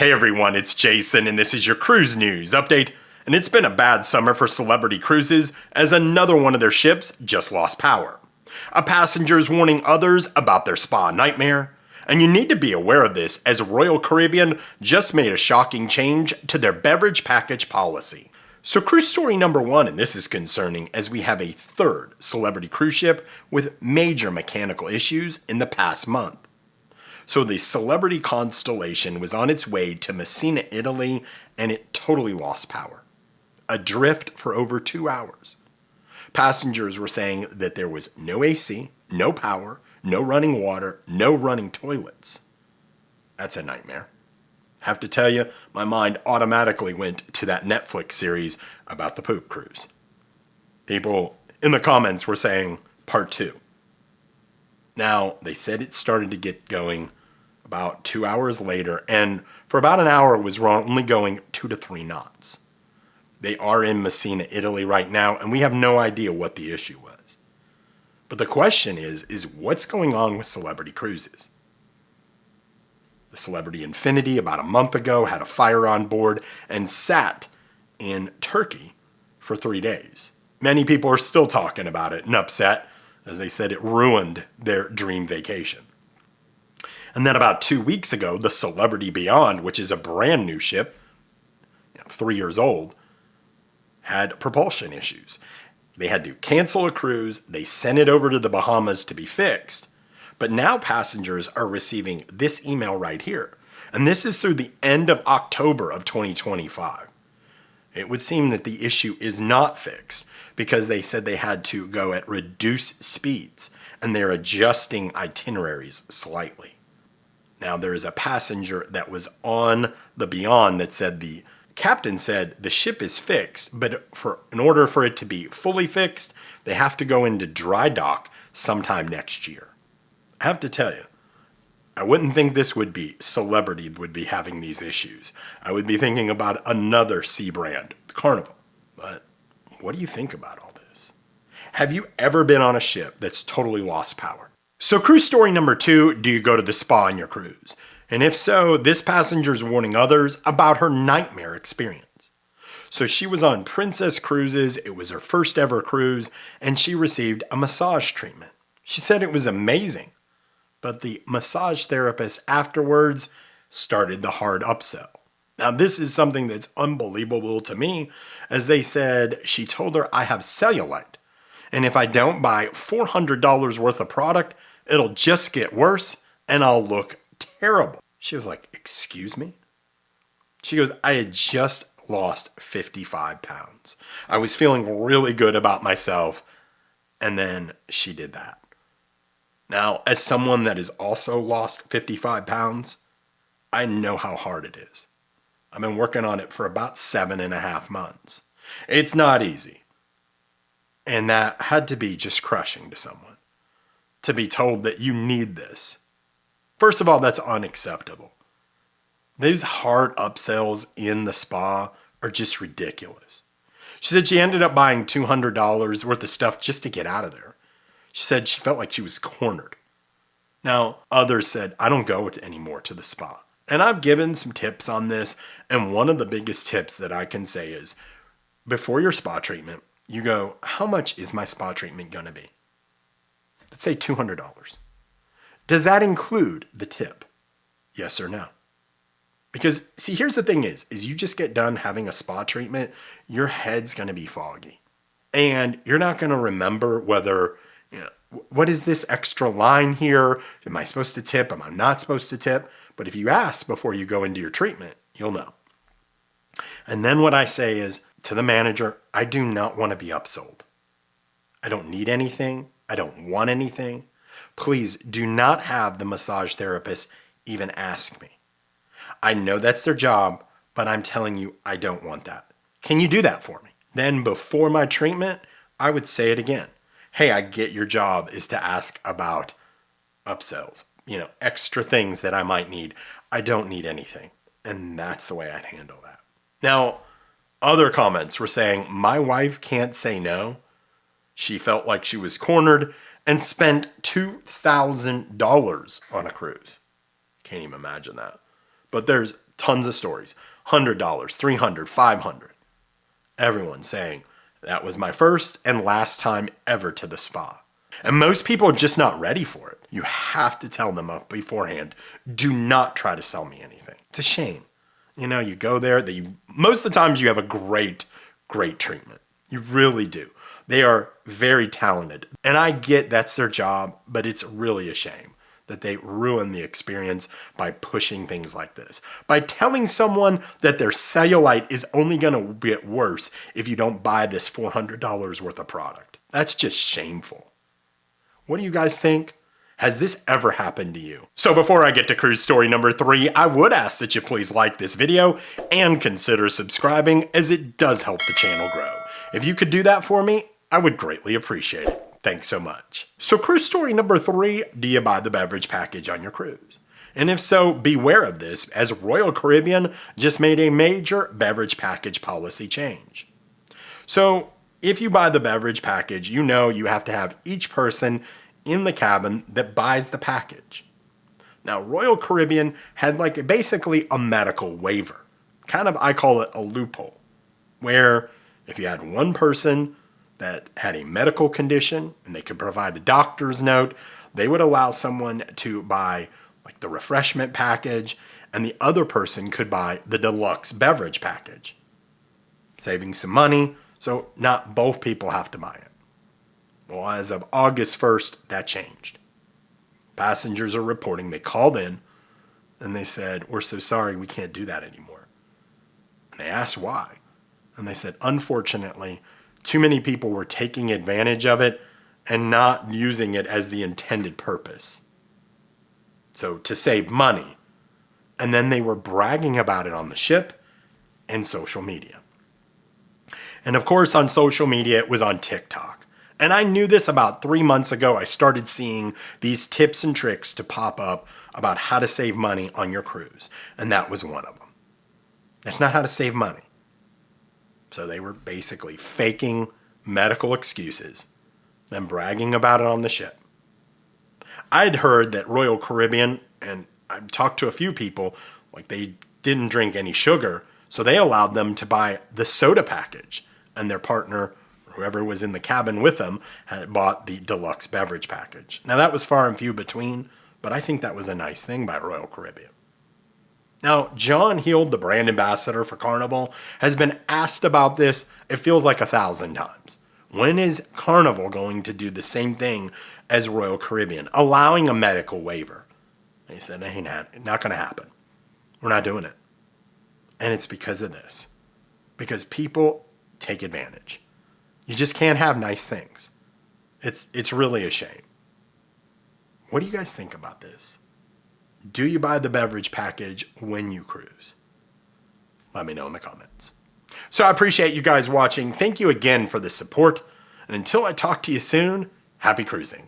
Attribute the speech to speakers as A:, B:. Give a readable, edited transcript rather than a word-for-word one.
A: Hey everyone, it's Jason and this is your cruise news update. And it's been a bad summer for Celebrity Cruises as another one of their ships just lost power. A passenger's warning others about their spa nightmare. And you need to be aware of this as Royal Caribbean just made a shocking change to their beverage package policy. So cruise story number one, and this is concerning as we have a third celebrity cruise ship with major mechanical issues in the past month. So the Celebrity Constellation was on its way to Messina, Italy, and it totally lost power. Adrift for over 2 hours. Passengers were saying that there was no AC, no power, no running water, no running toilets. That's a nightmare. Have to tell you, my mind automatically went to that Netflix series about the poop cruise. People in the comments were saying part 2. Now, they said it started to get going about 2 hours later, and for about an hour it was only going 2 to 3 knots. They are in Messina, Italy right now, and we have no idea what the issue was. But the question is what's going on with Celebrity Cruises? The Celebrity Infinity about a month ago had a fire on board and sat in Turkey for 3 days. Many people are still talking about it and upset, as they said it ruined their dream vacation. And then about 2 weeks ago, the Celebrity Beyond, which is a brand new ship, 3 years old, had propulsion issues. They had to cancel a cruise. They sent it over to the Bahamas to be fixed. But now passengers are receiving this email right here. And this is through the end of October of 2025. It would seem that the issue is not fixed because they said they had to go at reduced speeds and they're adjusting itineraries slightly. Now, there is a passenger that was on the Beyond that said the captain said the ship is fixed, but in order for it to be fully fixed, they have to go into dry dock sometime next year. I have to tell you, I wouldn't think this would be Celebrity would be having these issues. I would be thinking about another sea brand, Carnival. But what do you think about all this? Have you ever been on a ship that's totally lost power? So cruise story number 2, do you go to the spa on your cruise? And if so, this passenger's warning others about her nightmare experience. So she was on Princess Cruises, it was her first ever cruise, and she received a massage treatment. She said it was amazing, but the massage therapist afterwards started the hard upsell. Now this is something that's unbelievable to me, as they said she told her I have cellulite, and if I don't buy $400 worth of product, it'll just get worse and I'll look terrible. She was like, excuse me? She goes, I had just lost 55 pounds. I was feeling really good about myself. And then she did that. Now, as someone that has also lost 55 pounds, I know how hard it is. I've been working on it for about 7.5 months. It's not easy. And that had to be just crushing to someone. To be told that you need this. First of all, that's unacceptable. These hard upsells in the spa are just ridiculous. She said she ended up buying $200 worth of stuff just to get out of there. She said she felt like she was cornered. Now, others said, I don't go anymore to the spa. And I've given some tips on this, and one of the biggest tips that I can say is, before your spa treatment, you go, how much is my spa treatment going to be? Let's say $200. Does that include the tip? Yes or no? Because, see, here's the thing is you just get done having a spa treatment, your head's going to be foggy. And you're not going to remember whether, what is this extra line here? Am I supposed to tip? Am I not supposed to tip? But if you ask before you go into your treatment, you'll know. And then what I say is, to the manager, I do not want to be upsold. I don't need anything. I don't want anything. Please do not have the massage therapist even ask me. I know that's their job, but I'm telling you, I don't want that. Can you do that for me? Then before my treatment, I would say it again. Hey, I get your job is to ask about upsells, extra things that I might need. I don't need anything. And that's the way I'd handle that. Now, other comments were saying, my wife can't say no. She felt like she was cornered and spent $2,000 on a cruise. Can't even imagine that. But there's Tons of stories. $100, $300, $500. Everyone saying, that was my first and last time ever to the spa. And most people are just not ready for it. You have to tell them up beforehand, do not try to sell me anything. It's a shame. You know, you go there, most of the times you have a great treatment. You really do. They are very talented. And I get that's their job, but it's really a shame that they ruin the experience by pushing things like this. By telling someone that their cellulite is only going to get worse if you don't buy this $400 worth of product. That's just shameful. What do you guys think? Has this ever happened to you? So before I get to cruise story number 3, I would ask that you please like this video and consider subscribing, as it does help the channel grow. If you could do that for me, I would greatly appreciate it. Thanks so much. So cruise story number 3, do you buy the beverage package on your cruise? And if so, beware of this, as Royal Caribbean just made a major beverage package policy change. So if you buy the beverage package, you know you have to have each person in the cabin that buys the package. Now, Royal Caribbean had basically a medical waiver. I call it a loophole, where if you had one person that had a medical condition and they could provide a doctor's note, they would allow someone to buy the refreshment package, and the other person could buy the deluxe beverage package, saving some money, so not both people have to buy it. Well, as of August 1st, that changed. Passengers are reporting they called in and they said, we're so sorry, we can't do that anymore. And they asked why. And they said, unfortunately, too many people were taking advantage of it and not using it as the intended purpose. So to save money. And then they were bragging about it on the ship and social media. And of course, on social media, it was on TikTok. And I knew this about 3 months ago. I started seeing these tips and tricks to pop up about how to save money on your cruise. And that was one of them. That's not how to save money. So they were basically faking medical excuses and bragging about it on the ship. I'd heard that Royal Caribbean, and I've talked to a few people, they didn't drink any sugar, so they allowed them to buy the soda package. And their partner, whoever was in the cabin with them, had bought the deluxe beverage package. Now that was far and few between, but I think that was a nice thing by Royal Caribbean. Now, John Heald, the brand ambassador for Carnival, has been asked about this, it feels like 1,000 times. When is Carnival going to do the same thing as Royal Caribbean, allowing a medical waiver? And he said, ain't not going to happen. We're not doing it. And it's because of this. Because people take advantage. You just can't have nice things. It's really a shame. What do you guys think about this? Do you buy the beverage package when you cruise? Let me know in the comments. So I appreciate you guys watching. Thank you again for the support. And until I talk to you soon, happy cruising.